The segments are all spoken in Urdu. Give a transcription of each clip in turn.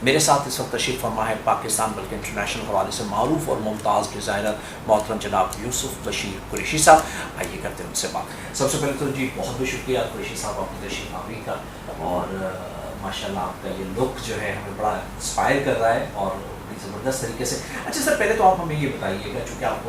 میرے ساتھ اس وقت تشریف فرما ہے پاکستان بلکہ انٹرنیشنل حوالے سے معروف اور ممتاز ڈیزائنر محترم جناب یوسف بشیر قریشی صاحب. آئیے کرتے ہیں ان سے بات. سب سے پہلے تو جی بہت بہت شکریہ قریشی صاحب آپ کی تشریف آوری کا, اور ماشاء اللہ آپ کا یہ لک جو ہے ہمیں بڑا انسپائر کر رہا ہے اور بڑی زبردست طریقے سے. اچھا سر, پہلے تو آپ ہمیں یہ بتائیے گا, چونکہ آپ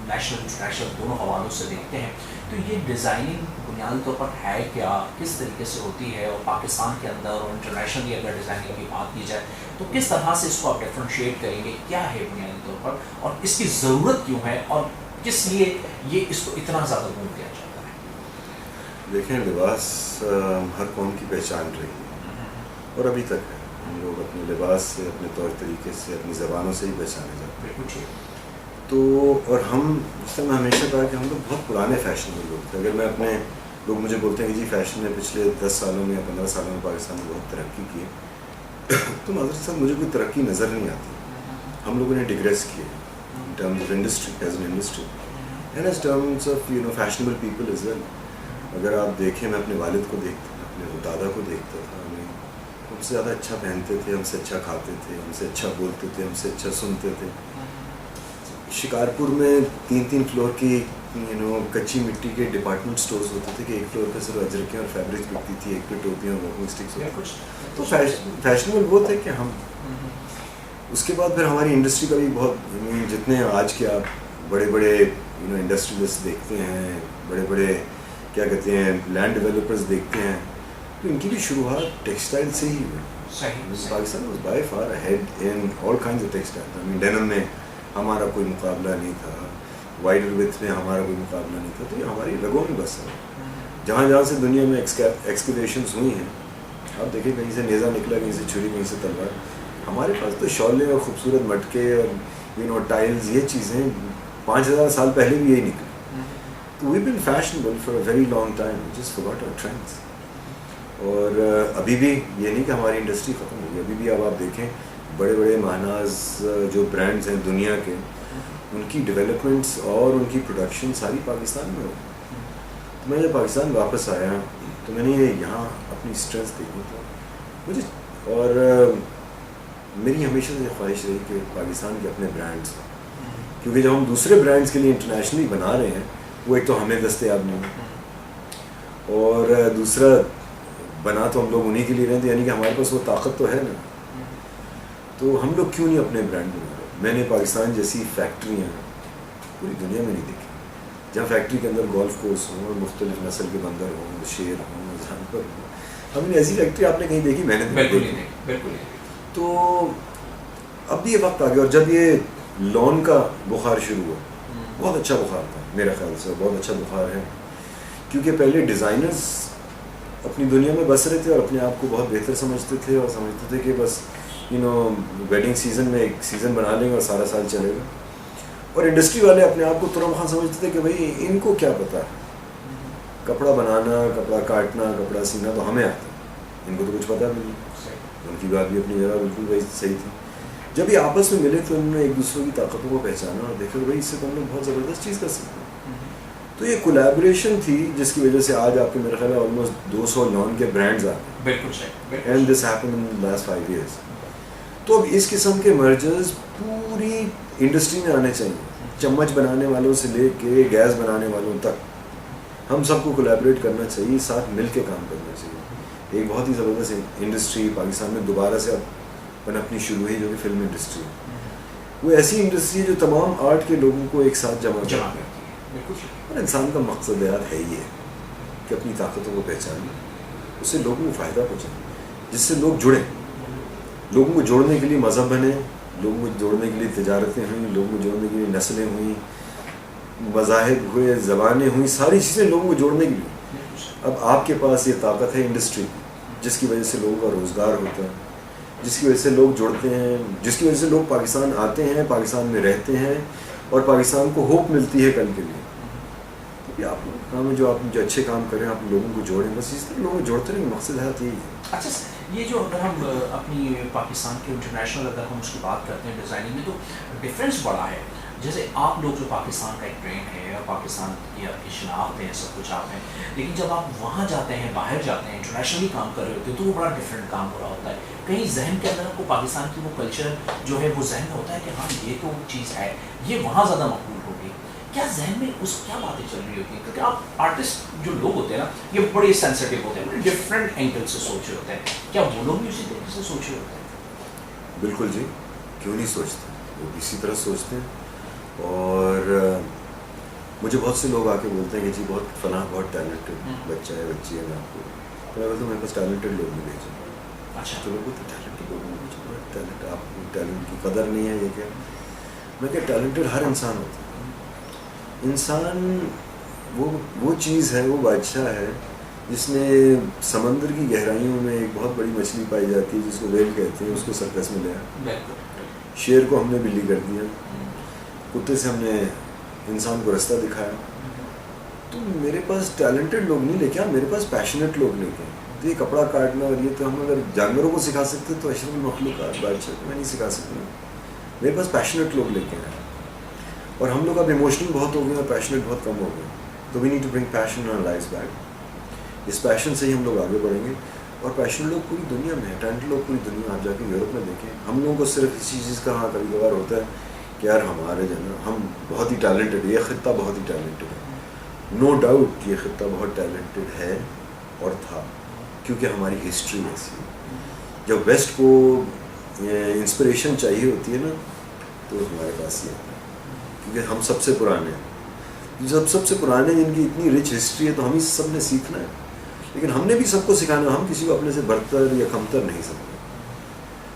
نیشنل انٹرنیشنل دونوں حوالوں سے دیکھتے ہیں, تو یہ ڈیزائننگ بنیادی طور پر ہے کیا, کس طریقے سے ہوتی ہے, اور پاکستان کے اندر اور انٹرنیشنلی اگر ڈیزائننگ کی بات کی جائے تو کس طرح سے اس کو آپ ڈفرینشیٹ کریں گے, کیا ہے بنیادی طور پر, اور اس کی ضرورت کیوں ہے, اور کس لیے یہ اس کو اتنا زیادہ گھوم دیا جاتا ہے؟ دیکھیں, لباس ہر قوم کی پہچان رہی ہے اور ابھی تک ہے. ہم لوگ اپنے لباس سے, اپنے طور طریقے سے, اپنی زبانوں سے ہی پہچانے جاتے ہیں. تو اور ہم اس سے میں ہمیشہ کہا کہ ہم لوگ بہت پرانے فیشن میں لوگ تھے. اگر میں اپنے لوگ مجھے بولتے ہیں کہ جی فیشن نے پچھلے 10 سالوں میں یا 15 سالوں میں پاکستان میں بہت ترقی کی ہے, تو معذرت صاحب مجھے کوئی ترقی نظر نہیں آتی. ہم لوگوں نے ڈگریس کیے in terms of industry, as an industry and as terms of fashionable people as well. اگر آپ دیکھیں, میں اپنے والد کو دیکھتا تھا, اپنے دادا کو دیکھتا تھا, ہم سے زیادہ اچھا پہنتے تھے, ہم سے اچھا کھاتے تھے, ہم سے اچھا بولتے تھے, ہم سے اچھا سنتے تھے. شکارپور میں 3 فلور کی کچی مٹی کے ڈپارٹمنٹ سٹورز ہوتے تھے کہ ایک فلور پہ صرف اجرکیں اور فیبرک بکتی تھی, ایک پہ ٹوپیاں اور واکنگ اسٹکس ہوتی تھی. تو فیشنیبل وہ تھے کہ ہم. اس کے بعد پھر ہماری انڈسٹری کا بھی بہت, جتنے آج کے آپ بڑے بڑے انڈسٹریلسٹ دیکھتے ہیں, بڑے بڑے کیا کہتے ہیں لینڈ ڈیولپرز دیکھتے ہیں, تو ان کی بھی شروعات ٹیکسٹائل سے ہی ہوئی. Pakistan was by for ahead in all kinds of textile. Denim میں ہمارا کوئی مقابلہ نہیں تھا, وائڈر وتھ میں ہمارا کوئی مقابلہ نہیں تھا. تو یہ ہماری رگوں میں بس ہے. جہاں جہاں سے دنیا میں ایکسکیویشنز ہوئی ہیں, آپ دیکھیں کہیں سے نیزہ نکلا, کہیں سے چھری, کہیں سے تلوار. ہمارے پاس تو شعلے اور خوبصورت مٹکے اور ٹائلز, یہ چیزیں 5000 سال پہلے بھی یہی نکلی. تو we been fashionable for a very long time, just forgot our trends. اور ابھی بھی یہ نہیں کہ ہماری انڈسٹری ختم ہو گئی. ابھی بھی اب آپ دیکھیں بڑے بڑے ماہناز جو برانڈز ہیں دنیا کے, ان کی ڈیولپمنٹس اور ان کی پروڈکشن ساری پاکستان میں ہوئی. تو میں جب پاکستان واپس آیا تو میں نے یہاں اپنی اسٹرینتھ دیکھی تو مجھے, اور میری ہمیشہ سے خواہش رہی کہ پاکستان کے اپنے برانڈس ہوں, کیونکہ جب ہم دوسرے برانڈس کے لیے انٹرنیشنلی بنا رہے ہیں, وہ ایک تو ہمیں دستیاب نہیں ہے, اور دوسرا بنا تو ہم لوگ انہیں کے لیے رہتے, یعنی کہ ہمارے پاس وہ طاقت تو ہے نا. تو ہم لوگ کیوں نہیں اپنے برانڈ بنا رہے؟ میں نے پاکستان جیسی فیکٹریاں پوری دنیا میں نہیں دیکھی, جہاں فیکٹری کے اندر گولف کورس ہوں اور مختلف نسل کے بندر ہوں, شیر ہوں, جانور ہوں. ہم نے ایسی فیکٹری آپ نے کہیں دیکھی؟ میں نے بالکل. تو اب بھی یہ وقت آ گیا, اور جب یہ لون کا بخار شروع ہوا, بہت اچھا بخار تھا میرا خیال سے, بہت اچھا بخار ہے, کیونکہ پہلے ڈیزائنرز اپنی دنیا میں بس رہے تھے اور اپنے آپ کو بہت بہتر سمجھتے تھے, اور سمجھتے تھے کہ بس ویڈنگ سیزن میں ایک سیزن بنا لیں گے اور سارا سال چلے گا. اور انڈسٹری والے اپنے آپ کو ترم خان سمجھتے تھے کہ بھائی ان کو کیا پتہ ہے, کپڑا بنانا, کپڑا کاٹنا, کپڑا سینا تو ہمیں آتا ہے, ان کو تو کچھ پتہ بھی نہیں. ان کی بات بھی اپنی جگہ بالکل وہی صحیح تھی. جب یہ آپس میں ملے تو انہوں نے ایک دوسرے کی طاقتوں کو پہچانا اور دیکھا کہ بھائی اس سے تو ہم لوگ بہت زبردست چیز کر سکتے ہیں. تو یہ کولیبریشن تھی جس کی وجہ سے آج آپ کے میرے خیال ہے آلموسٹ 200 لون کے برانڈز آ گئے. بالکل صحیح. And this happen in last 5 years. تو اب اس قسم کے مرجرز پوری انڈسٹری میں آنے چاہیے, چمچ بنانے والوں سے لے کے گیس بنانے والوں تک. ہم سب کو کولیبریٹ کرنا چاہیے, ساتھ مل کے کام کرنا چاہیے. ایک بہت ہی زبردست انڈسٹری پاکستان میں دوبارہ سے اب اپنی شروع ہوئی, جو کہ فلم انڈسٹری ہے. وہ ایسی انڈسٹری ہے جو تمام آرٹ کے لوگوں کو ایک ساتھ جمع کرتی ہے. اور انسان کا مقصد ہے ہی ہے کہ اپنی طاقتوں کو پہچانے, اس سے لوگوں کو فائدہ پہنچائے, جس سے لوگ جڑیں. لوگوں کو جوڑنے کے لیے مذہب بنے, لوگوں کو جوڑنے کے لیے تجارتیں ہوئیں, لوگوں کو جوڑنے کے لیے نسلیں ہوئیں, مذاہب ہوئے, زبانیں ہوئیں, ساری چیزیں لوگوں کو جوڑنے کے لیے. اب آپ کے پاس یہ طاقت ہے انڈسٹری, جس کی وجہ سے لوگوں کا روزگار ہوتا ہے, جس کی وجہ سے لوگ جڑتے ہیں, جس کی وجہ سے لوگ پاکستان آتے ہیں, پاکستان میں رہتے ہیں, اور پاکستان کو ہوپ ملتی ہے کل کے لیے. یہ آپ کام ہے جو اچھے کام کریں, آپ لوگوں کو جوڑیں, بس اس طرح لوگوں کو جوڑتے رہیں, مقصد ہے یہی ہے. اچھا یہ جو اگر ہم اپنی پاکستان کے انٹرنیشنل اگر ہم اس کی بات کرتے ہیں ڈیزائننگ میں, تو ڈفرینس بڑا ہے. جیسے آپ لوگ جو پاکستان کا ایک ٹرینڈ ہے اور پاکستان کی آپ کی شناخت ہے، سب کچھ آپ ہیں، لیکن جب آپ وہاں جاتے ہیں، باہر جاتے ہیں، انٹرنیشنلی کام کر رہے ہوتے ہیں تو وہ بڑا ڈفرینٹ کام ہو رہا ہوتا ہے. کہیں ذہن کے اندر آپ کو پاکستان کی وہ کلچر جو ہے وہ ذہن میں ہوتا ہے کہ ہاں یہ تو چیز ہے، یہ وہاں زیادہ مقبول ہوگی. کیا ذہن میں اس کیا باتیں چل رہی ہوتی ہیں؟ کیونکہ آپ آرٹسٹ جو لوگ ہوتے ہیں نا یہ بڑے سینسٹیو ہوتے ہیں، بڑے ڈفرینٹ اینگل سے سوچ رہے ہوتے ہیں. کیا وہ لوگ بھی اسی طریقے سے سوچ رہے ہوتے ہیں؟ بالکل جی، کیوں نہیں سوچتے، وہ بھی اسی طرح سوچتے ہیں. اور مجھے بہت سے لوگ آ کے بولتے ہیں کہ جی بہت فلاں بہت ٹیلنٹڈ بچہ ہے، بچی ہے. میں آپ کو میں بولتا ہوں میرے پاس ٹیلنٹڈ لوگ نہیں بھیجیں. اچھا، تو لوگ بولتے ہیں ٹیلنٹڈ لوگ نہیں بھیجیں، بہت ٹیلنٹ، آپ کو ٹیلنٹ کی قدر نہیں ہے. یہ کیا؟ میں کہ ٹیلنٹڈ ہر انسان ہوتا ہے. انسان وہ چیز ہے، وہ بادشاہ ہے جس نے سمندر کی گہرائیوں میں ایک بہت بڑی مچھلی پائی جاتی ہے جس کو ویل کہتے ہیں، اس کو سرکس میں لیا. شیر کو ہم نے بلی کر دیا، کتے سے ہم نے انسان کو رستہ دکھایا. تو میرے پاس ٹیلنٹڈ لوگ نہیں لے کے، میرے پاس پیشنیٹ لوگ لے کے. تو یہ کپڑا کاٹنا اور یہ تو ہم اگر جانوروں کو سکھا سکتے تو اشرف المخلوقات بادشاہ کو میں نہیں سکھا سکتا. میرے پاس پیشنیٹ لوگ لے کے آئے، اور ہم لوگ اب ایموشنل بہت ہو گئے اور پیشنیٹ بہت کم ہو گئے. تو we need to bring passion in our lives back. اس پیشن سے ہی ہم لوگ آگے بڑھیں گے. اور پیشن لوگ پوری دنیا میں ہیں، ٹیلنٹ لوگ پوری دنیا. آپ جا کے یورپ میں دیکھیں، ہم لوگوں کو صرف اسی چیز کا ہاں کبھی کبھار ہوتا ہے کہ یار ہمارے جو ہے نا ہم بہت ہی ٹیلنٹڈ، یہ خطہ بہت ہی ٹیلنٹڈ ہے. نو ڈاؤٹ یہ خطہ بہت ٹیلنٹڈ ہے اور تھا، کیونکہ ہماری ہسٹری ایسی ہے. جب ویسٹ کو انسپریشن چاہیے ہوتی ہے نا تو ہمارے پاس یہ ہے، کیونکہ ہم سب سے پرانے ہیں. جب سب سے پرانے جن کی اتنی رچ ہسٹری ہے تو ہم ہی سب نے سیکھنا ہے. لیکن ہم نے بھی سب کو سکھانا، ہم کسی کو اپنے سے برتر یا کمتر نہیں سمجھتے.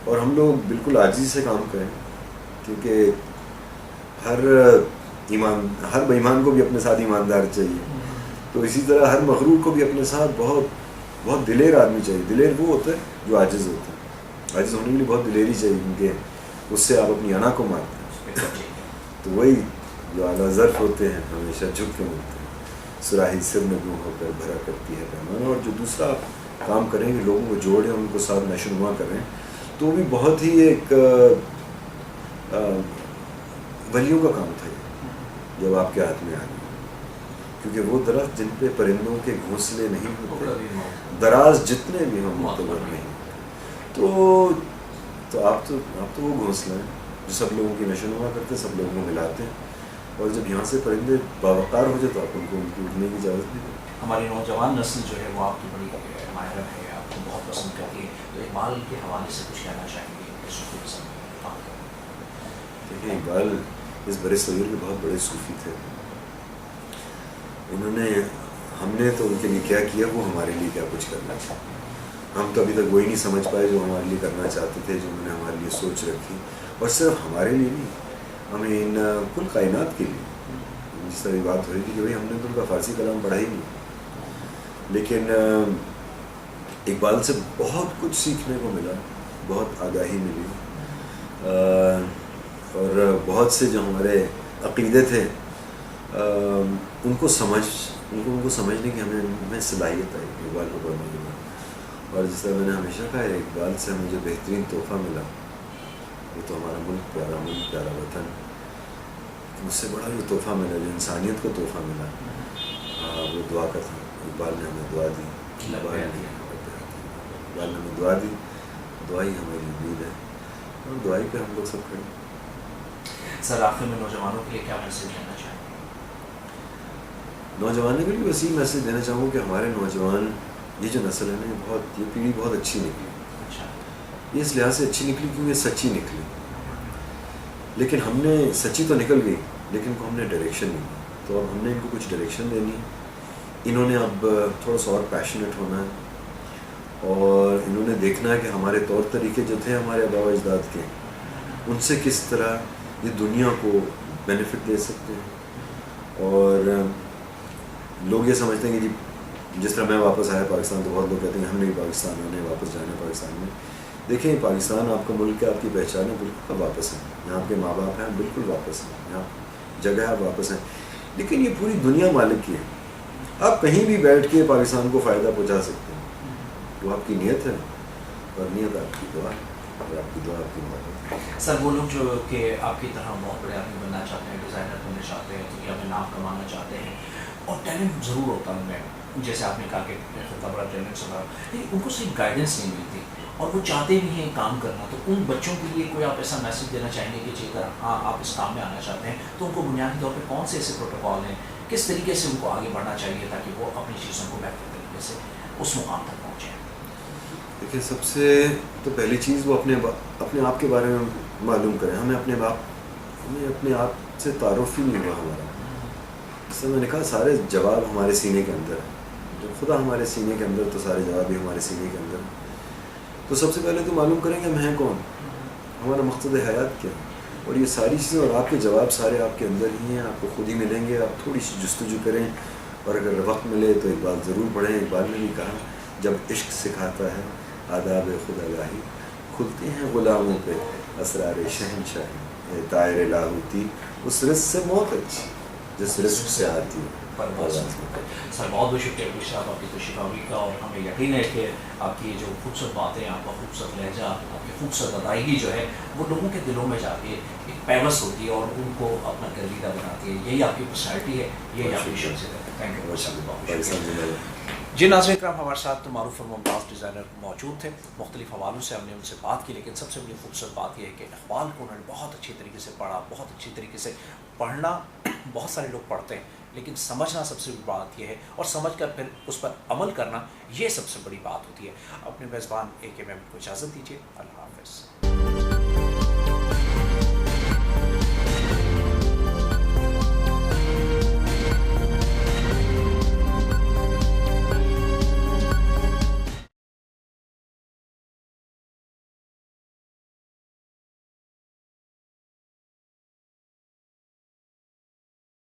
اور ہم لوگ بالکل عاجزی سے کام کریں، کیونکہ ہر بے ایمان کو بھی اپنے ساتھ ایماندار چاہیے. تو اسی طرح ہر مغرور کو بھی اپنے ساتھ بہت بہت دلیر آدمی چاہیے. دلیر وہ ہوتا ہے جو عاجز ہوتا ہے. عاجز ہونے کے لیے بہت دلیری چاہیے، کیونکہ اس سے آپ اپنی انا کو مارتے ہیں. تو وہی جو اعلیٰ ظرف ہوتے ہیں ہمیشہ جھک کے ملتے ہیں. سراہی سر میں گم ہو کر بھرا کرتی ہے پیمانہ. اور جو دوسرا کام کریں گے، لوگوں کو جوڑیں، ان کو ساتھ نشونما کریں، تو وہ بھی بہت ہی ایک ولیوں کا کام تھا جب آپ کے ہاتھ میں آ گیا. کیونکہ وہ درخت جن پہ پرندوں کے گھونسلے نہیں ہوتے، دراز جتنے بھی ہم معتبر نہیں. تو آپ تو وہ گھونسلہ ہیں جو سب لوگوں کی نشونما کرتے ہیں، سب لوگوں کو ملاتے ہیں. اور جب یہاں سے پرندے باوقار ہو جائے تو آپ ان کو ان کی اڑنے کی اجازت بھی دیں. ہماری نوجوان نسل جو ہے وہ آپ کی بڑی ماہر ہے، آپ کو بہت پسند کرتی ہے. تو اقبال کے حوالے سے کچھ کہنا چاہیں گے؟ دیکھیں، اقبال اس برے صغیر کے بہت بڑے صوفی تھے. ہم نے تو ان کے لیے کیا کیا، وہ ہمارے لیے کیا کچھ کرنا تھا. ہم تو ابھی تک وہی نہیں سمجھ پائے جو ہمارے لیے کرنا چاہتے تھے، جو انہوں نے ہمارے لیے سوچ رکھی. اور صرف ہمارے لیے نہیں، ہمیں کل کائنات کے لیے. جس طرح بات ہو رہی تھی کہ بھائی ہم نے تو ان کا فارسی کلام پڑھا ہی نہیں، لیکن اقبال سے بہت کچھ سیکھنے کو ملا، بہت آگاہی ملی. اور بہت سے جو ہمارے عقیدے تھے ان کو سمجھنے کی ہمیں صلاحیت آئی اقبال کو پڑھنے کے بعد. اور جس طرح میں نے ہمیشہ کہا ہے، اقبال سے ہمیں جو بہترین تحفہ ملا وہ تو ہمارا ملک، پیارا وطن. مجھ سے بڑا جو تحفہ ملا، جو انسانیت کو تحفہ ملا، وہ دعا کا تھا. اقبال نے ہمیں دعا دی، اقبال نے ہمیں دعا دی. دعا ہی ہماری امید ہے، اور دعائی پہ ہم لوگ سب کھڑے. سر آخر میں نوجوانوں کے لیے کیا میسیج دینا چاہیں گے؟ نوجوانوں کے لیے وسیع میسیج دینا چاہوں گا کہ ہمارے نوجوان، یہ جو نسل ہے نا، یہ پیڑھی بہت اچھی نکلی. یہ اس لحاظ سے اچھی نکلی کیونکہ سچی نکلی. لیکن ہم نے سچی تو نکل گئی، لیکن ہم نے ڈائریکشن نہیں دی. تو اب ہم نے ان کو کچھ ڈائریکشن دینی ہے. انہوں نے اب تھوڑا سا اور پیشنیٹ ہونا ہے، اور انہوں نے دیکھنا ہے کہ ہمارے طور طریقے جو تھے ہمارے آباء و اجداد کے، ان سے کس طرح یہ دنیا کو بینیفٹ دے سکتے ہیں. اور لوگ یہ سمجھتے ہیں کہ جی جس طرح میں واپس آیا پاکستان، تو بہت لوگ کہتے ہیں ہم نے بھی پاکستان آنے، واپس جانا پاکستان میں. دیکھیں، پاکستان آپ کا ملک ہے، آپ کی پہچان ہے، بالکل واپس ہیں. یہاں کے ماں باپ ہیں، بالکل واپس ہیں. یہاں جگہ ہے، واپس ہیں. لیکن یہ پوری دنیا مالک کی ہے. آپ کہیں بھی بیٹھ کے پاکستان کو فائدہ پہنچا سکتے ہیں. وہ آپ کی نیت ہے، اور نیت آپ کی دعا ہے. اور آپ کی دعا آپ کی محبت. سر وہ لوگ جو کہ آپ کی طرح بہت بڑے آدمی بننا چاہتے ہیں, ڈیزائنر بننا چاہتے ہیں, دنیا میں نام کمانا چاہتے ہیں, اور ٹیلنٹ ضرور ہوتا ہے ان میں, جیسے آپ نے کہا کہ اتنا بڑا ٹیلنٹ سنا, لیکن ان کو صحیح گائیڈنس نہیں ملتی اور وہ چاہتے بھی ہیں کام کرنا. تو ان بچوں کے لیے کوئی آپ ایسا میسج دینا چاہیں گے کہ جی اگر ہاں آپ اس کام میں آنا چاہتے ہیں تو ان کو بنیادی طور پہ کون سے ایسے پروٹوکال ہیں, کس طریقے سے ان کو آگے بڑھنا چاہیے تاکہ وہ اپنی چیزوں کو بہتر طریقے سے اس مقام تک پہنچیں؟ دیکھیے, سب سے تو پہلی چیز وہ اپنے آپ کے بارے میں معلوم کریں. ہمیں اپنے آپ سے تعارف ہی نہیں ہوا ہمارا. اس سے میں نے کہا سارے جواب ہمارے سینے کے اندر ہیں. جب خدا ہمارے سینے کے اندر تو سارے جواب بھی ہمارے سینے کے اندر ہیں. تو سب سے پہلے تو معلوم کریں کہ میں کون, ہمارا مقصد حیات کیا ہے, اور یہ ساری چیزیں اور آپ کے جواب سارے آپ کے اندر ہی ہیں. آپ کو خود ہی ملیں گے. آپ تھوڑی سی جستجو کریں, اور اگر وقت ملے تو اقبال ضرور پڑھیں. اقبال نے بھی کہا جب عشق سکھاتا ہے آداب خدا گاہی, کھلتے ہیں غلاموں پہ اسرار شہنشاہی, طائر لاہوتی اس رزق سے موت اچھی جس رزق سے آتی ہے. سر بہت بہت شکریہ عبدالشاہ صاحب آپ کی تشریف آوری کا, اور ہمیں یقین ہے کہ آپ کی جو خوبصورت باتیں, آپ کا خوبصورت لہجہ, آپ کی خوبصورت ادائیگی جو ہے وہ لوگوں کے دلوں میں جا کے ایک پیوست ہوتی ہے اور ان کو اپنا گرویدہ بناتی ہے. یہی آپ کی پرسنالٹی ہے, یہی آپ کی شخصیت ہے. تھینک یو بہت شکریہ. جی ناظرین کرام, ہمارے ساتھ معروف اور ممتاز ڈیزائنر موجود تھے. مختلف حوالوں سے ہم نے ان سے بات کی, لیکن سب سے بڑی خوبصورت بات یہ ہے کہ اقبال کو انہوں نے بہت اچھی طریقے سے پڑھا. بہت اچھی طریقے سے پڑھنا بہت سارے لوگ پڑھتے ہیں, لیکن سمجھنا سب سے بڑی بات یہ ہے, اور سمجھ کر پھر اس پر عمل کرنا یہ سب سے بڑی بات ہوتی ہے. اپنے میزبان AK میم کو اجازت دیجیے. اللہ حافظ.